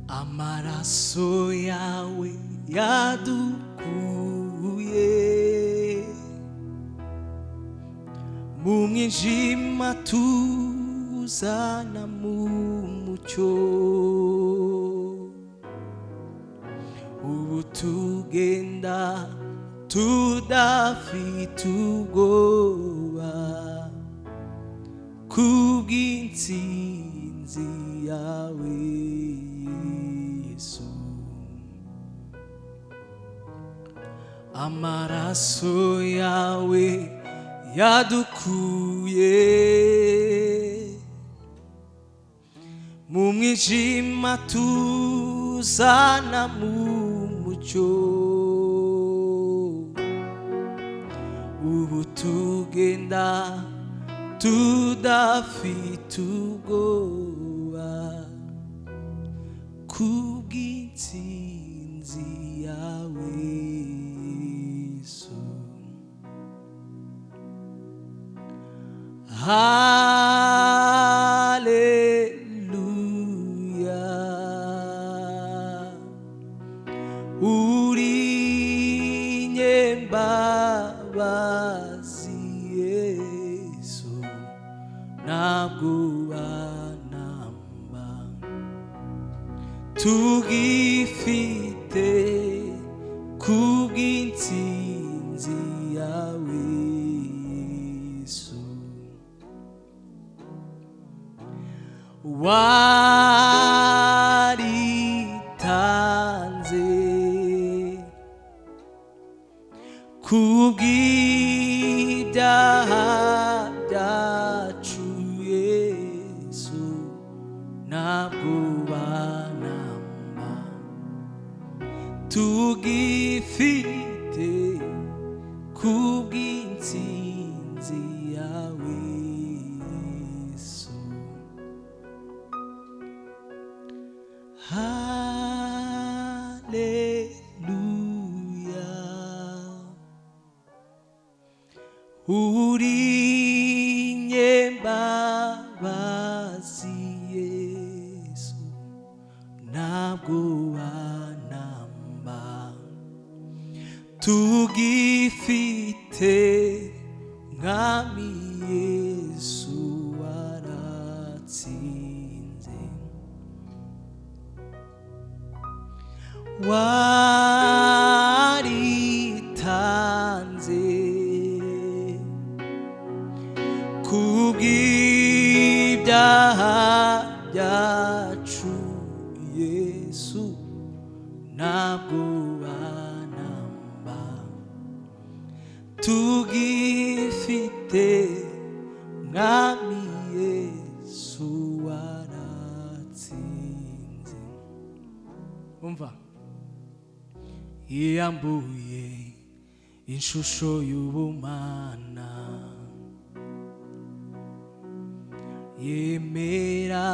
amaraso yawe yadukuye mu mwijima tuzana mu mucyo. Ubu tugenda tudafite ubwoba kubw'intsinzi yawe Yesu. Amaraso yawe yadukuye mu mwijima tuzana mu mucyo. Ubu tugenda tudafite ubwoba kubw'intsinzi yawe Yesu. Haleluya, uri nyembabazi Yesu, ntabwo banamba tugifite kubw'intsinzi yawe Yesu. Waritanze kubw'ibyaha byacu Yesu, ntabwo banamba tugifite kubw'intsinzi yawe Yesu. Haleluya, uri nyembabazi Yesu, ntabwo banamba tugifite mwami Yesu waratsinze. Waritanze kubw'ibyaha byacu Yesu, ntabwo banamba tugifite mwami Yesu waratsinze. Umva, yiyambuye ishusho y'ubumana, yemera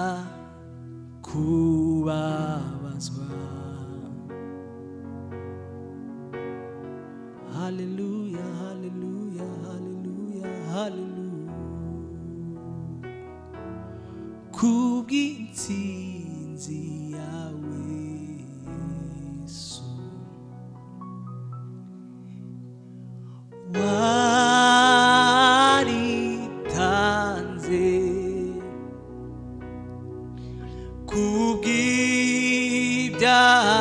kubabazwa. Haleluya, haleluya, haleluya, haleluya, kubw'intsinzi yawe Yesu. Waritanze kubw'ibyaha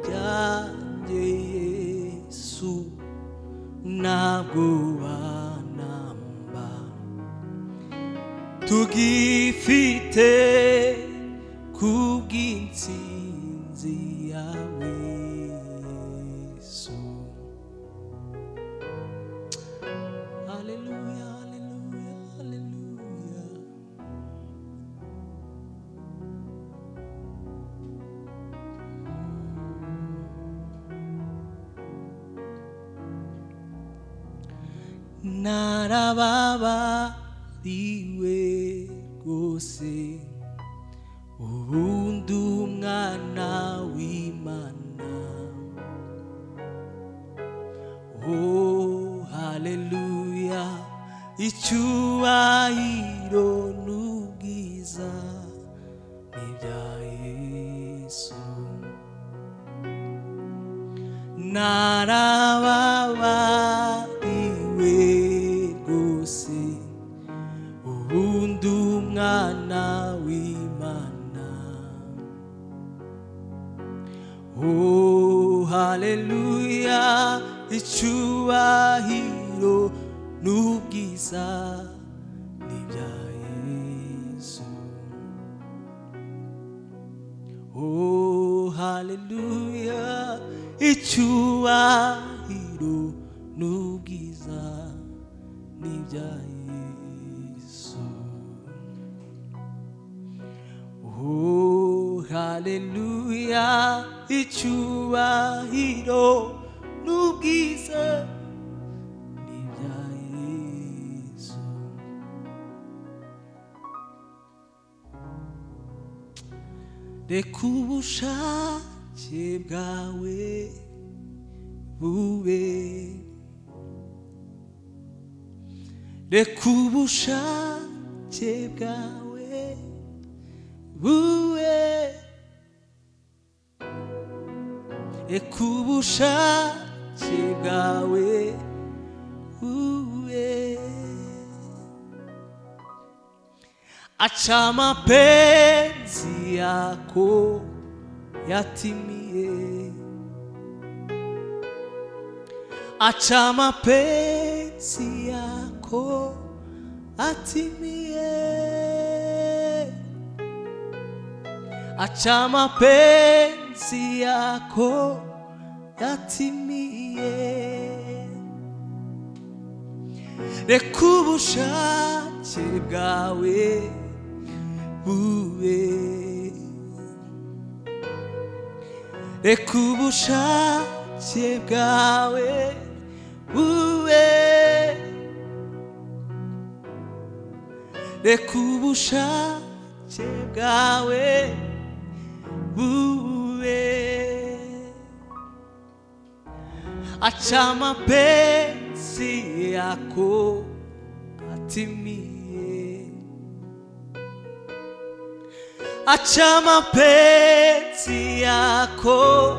byanjye Yesu, ntabwo banamba tugifite kubw'intsinzi yawe Yesu. Haleluya, haleluya, haleluya. Narababariwe rwose, ubundi umwana w'Imana. Oh, haleluya, icyubahiro n'ubwiza n'ibya Yesu. Narababariwe rwose, ubu ndi umwana w'Imana. Oh haleluya, icyubahiro n'ubwiza n'ibya Yesu. Oh haleluya, icyubahiro n'ubwiza n'ibya Yesu. Oh haleluya, icyubahiro n'ubwiza n'ibya Yesu. Reka ubushake bwawe bube, reka ubushake bwawe bube, reka ubushake bwawe bube. Acha mapenzi yako yatimie, acha mapenzi yako atimie, acha mapenzi yako yatimie. Reka ubushake bwawe bube, reka ubushake bwawe bube, reka ubushake bwawe bube. Acha mapenzi yako atimie, acha mapenzi yako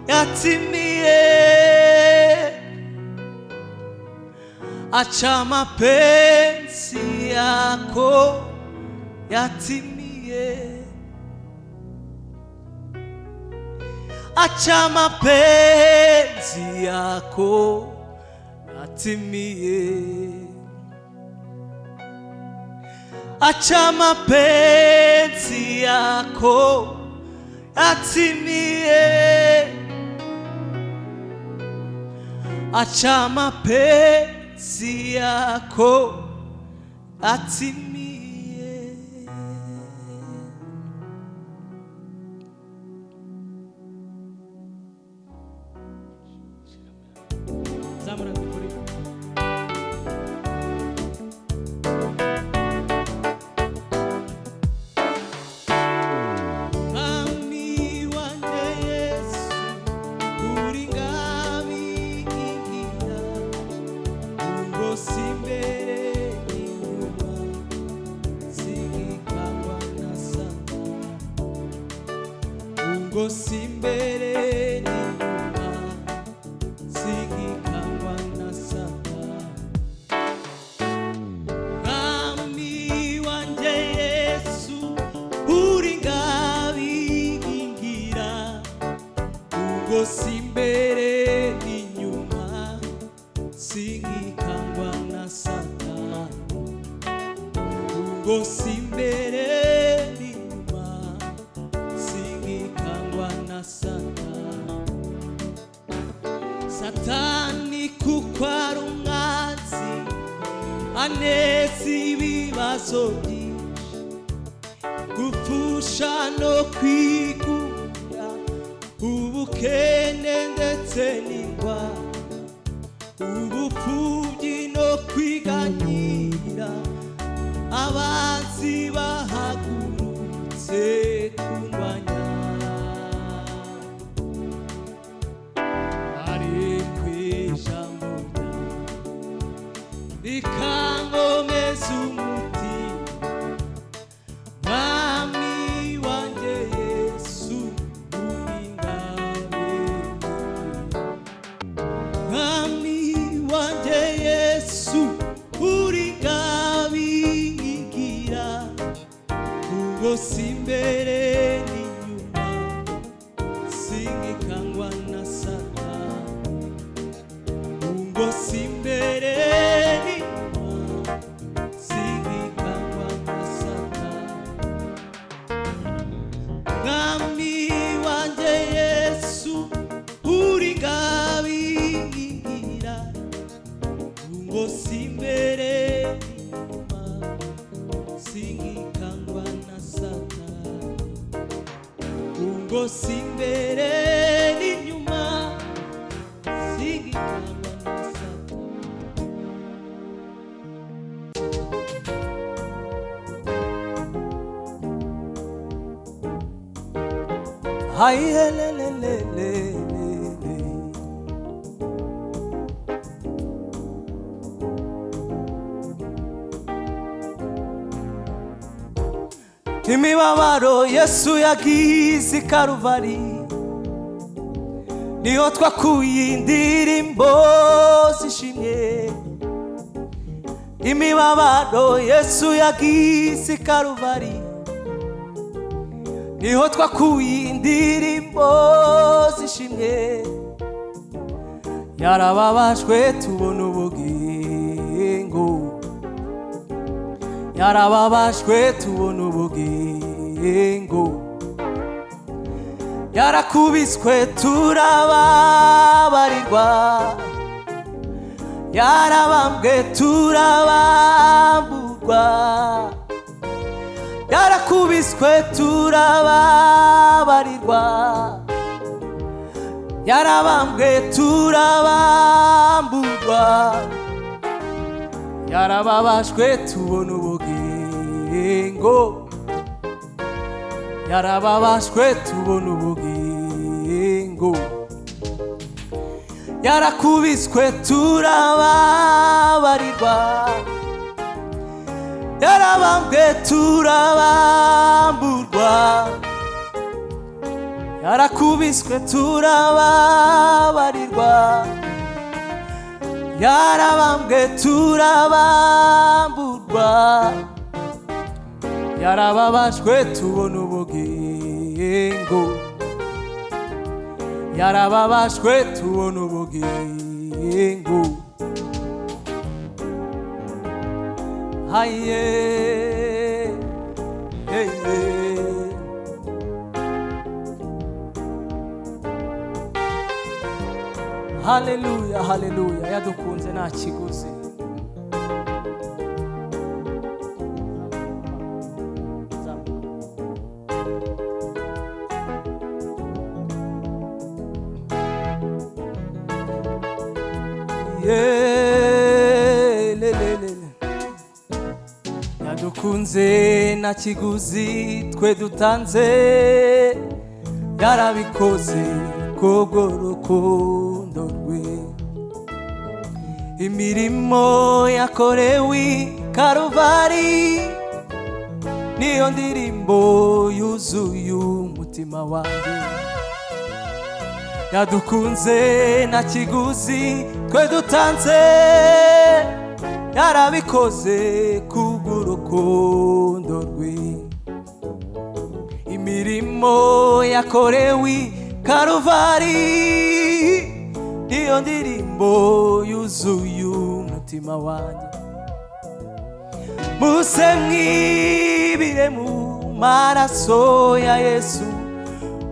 yatimie, acha mapenzi yako yatimie, acha mapenzi yako yatimie, acha mapenzi yako yatimie, acha mapenzi yako yatimie. Ngo simbere n'inyuma singikangwa na Satani. Mwami wanje Yesu uri ngabinkingira, ngo simbere n'inyuma singikangwa na Satani, ngo simbere Satani kuko ari umwanzi aneza ibibazo byinshi, gupfusha no kwigura, ubukene ndetse n'indwara, ubupfubyi no kwiganyira, abanzi bahagurutse kundwanya. Ikangomeza umutima, Mwami ubwo si imbere n'inyuma singikangwa na Satani, ubwo si imbere n'inyuma singikangwa na Satani. Mwami wanje Yesu uri ngabingira, ubwo si imbere n'inyuma singikangwa na Satani, ubwo si imbere n'inyuma singikangwa na Satani. Hayelelelele, imibabaro Yesu yagize i Karuvari niho twakuye indirimbo zishimye. Imibabaro Yesu yagize i Karuvari niho twakuye indirimbo zishimye. Yarababajwe tubona ubugingo, yarababajwe tubona ubugingo, yarakubiswe turababarirwa, yarabambwe turabamburwa, yarakubiswe turababarirwa, yarabambwe turabamburwa, yarababajwe tubona ubugingo, yarababajwe tubona ubugingo, yarakubiswe turababarirwa, yarabambwe turabamburwa, yarakubiswe turababarirwa, yarabambwe turabamburwa, yarababajwe tubona ubugingo, yarababajwe tubona ubugingo. Haye haleluya haleluya, yadukunze nta kiguzi. Yadukunze nta kiguzi twe dutanze, yarabikoze kubwo rukundo rwe. Imirimo yakorewe i Karuvari niyo ndirimbo yuzuye umutima wanjye. Yadukunze nta kiguzi twe dutanze, yarabikoze kubw'urukundo rwe. Imirimo yakorewe i Karuvari niyo ndirimbo yuzuye umutima wanjye. Muse mwibire mu maraso ya Yesu,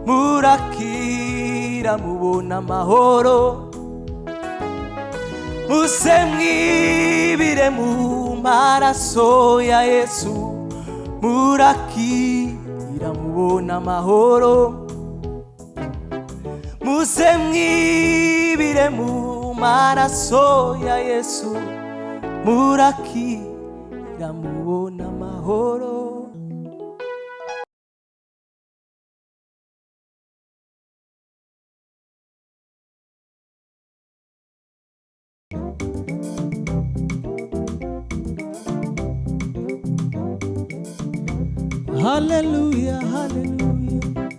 murakira mubona amahoro. Muse mwibire mu maraso ya Yesu, murakira mubona amahoro. Muse mwibire mu maraso ya Yesu, murakira mubona amahoro. Hallelujah, hallelujah.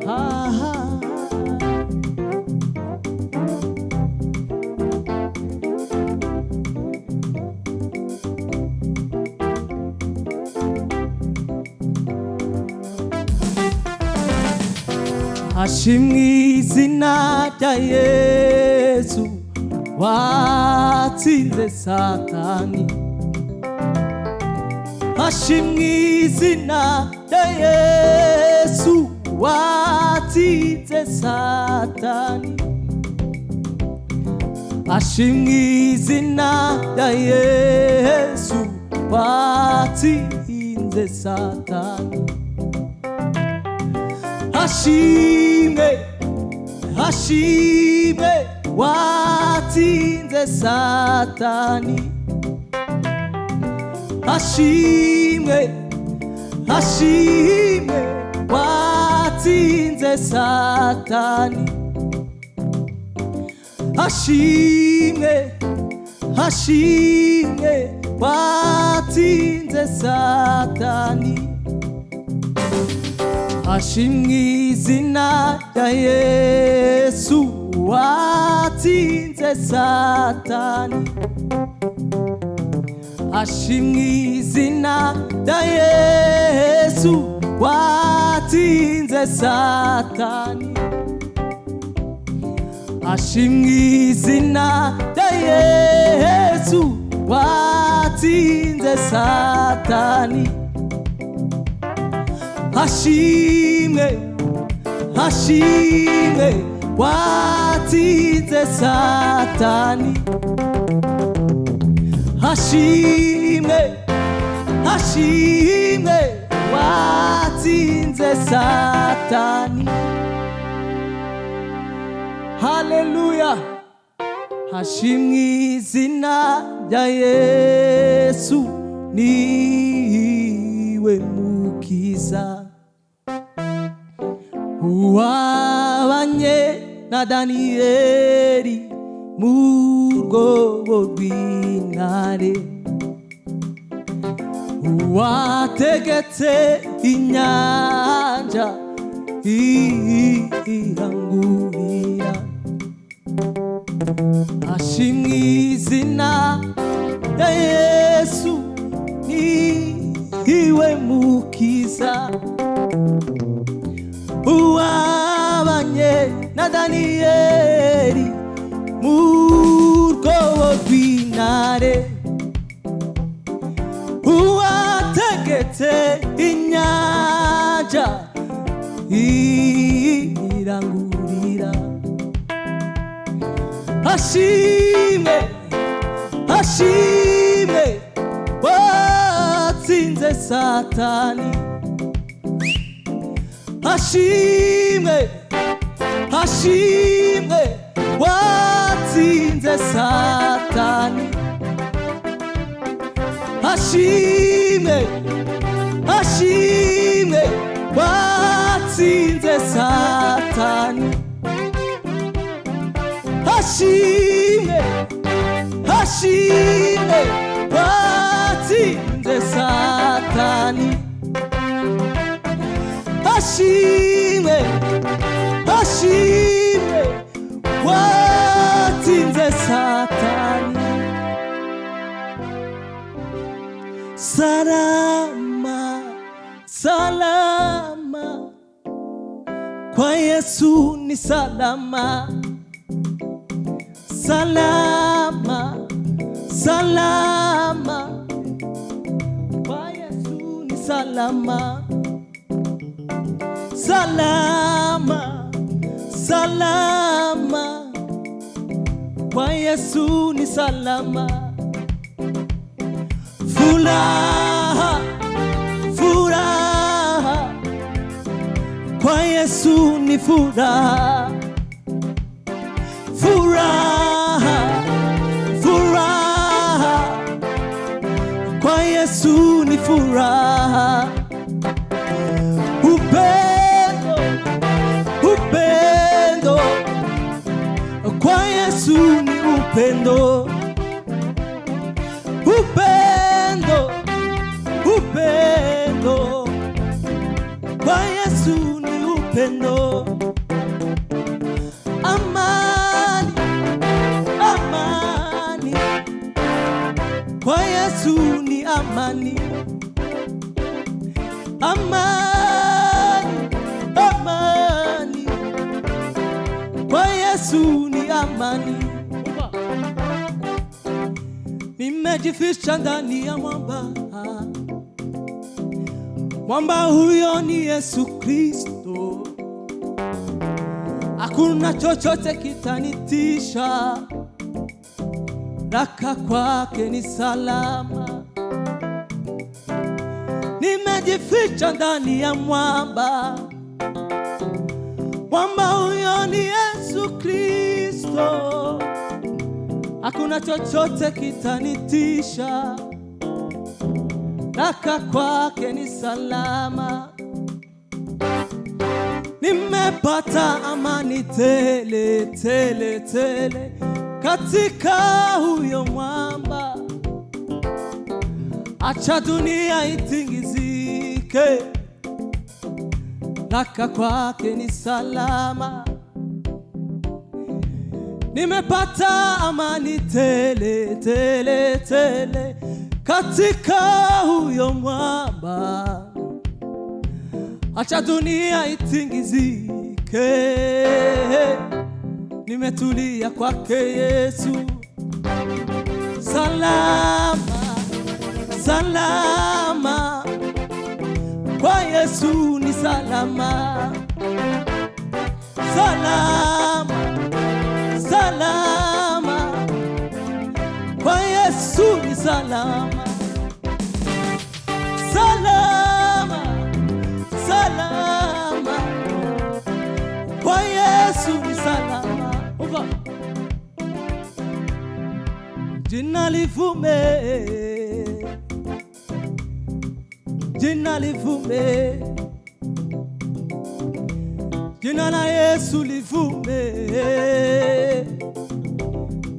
Ha ha. hashimwe izina rya Yesu watsinze Satani. Hashimwe izina rya Yesu watsinze Satani. Hashimwe izina rya Yesu watsinze Satani. Hashimwe, hashimwe watsinze Satani. Hashimwe, hashimwe watsinze Satani. Hashimwe, hashimwe watsinze Satani. Hashimwe izina rya Yesu watsinze Satani. Hashimwe izina rya Yesu watsinze Satani. Hashimwe izina rya Yesu watsinze Satani. Hashimwe, hashimwe watsinze Satani. Hashimwe, hashimwe watsinze Satani. Haleluya. Hashimwe izina rya Yesu niwe mukiza uwabanye na Daniyeli mu rwobo rw'intare, uwategetse inyanja irangurira. Hashimwe izina rya Yesu niwe mukiza uwabanye na Daniyeli mu rwobo rw'intare, uwategetse inyanja irangurira. Hashimwe, hashimwe watsinze Satani. Hashimwe, hashimwe watsinze Satani. Hashimwe, hashimwe watsinze Satani. Hashimwe, hashimwe watsinze Satani. Hashimwe, hashimwe watsinze Satani. Salama, salama kwa Yesu ni salama. Salama, salama kwa Yesu ni salama. Salama, salama kwa Yesu ni salama. Furaha, furaha kwa Yesu ni furaha. Furaha, furaha kwa Yesu ni furaha. Upendo, upendo kwa Yesu ni upendo. Upendo, upendo kwa Yesu ni upendo. Amani, amani kwa Yesu ni amani. Amani, amani Yesu ni amani. Nimejificha ndani ya mwamba, mwamba huyo ni Yesu Kristo. Hakuna chochote kitanitisha, raka kwake ni salama. Nimejificha ndani ya mwamba, mwamba huyo ni Yesu Kristo. Hakuna chochote kitanitisha, raka kwake ni salama. Nimepata amani tele tele tele katika huyo mwamba. Acha dunia itingizike, raka kwake ni salama. Nimepata amani tele tele tele katika huyo mwamba. Acha dunia itingizike, nimetulia kwake Yesu. Salama, salama, kwa Yesu ni salama. Salama, salama, kwa Yesu ni salama. Salama, salama, kwa Yesu ni salama. Jina livume, jina livume, jina la Yesu livume,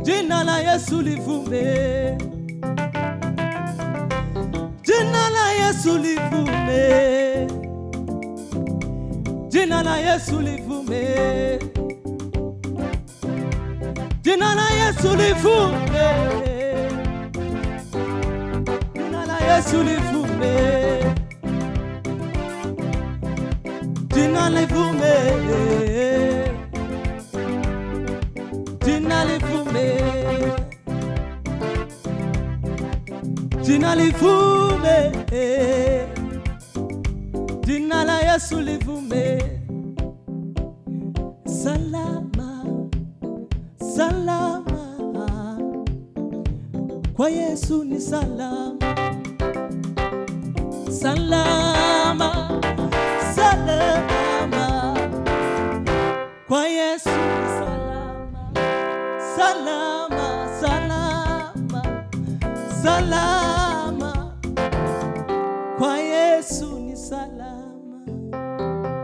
jina la Yesu livume, jina la Yesu livume, jina la Yesu livume, jina la Yesu livume, jina la Yesu livume, jina livume, jina livume, jina livume, jina la Yesu livume. Salama, salama, kwa Yesu ni salama. Salama, salama, kwa Yesu ni salama. Salama, salama, salama.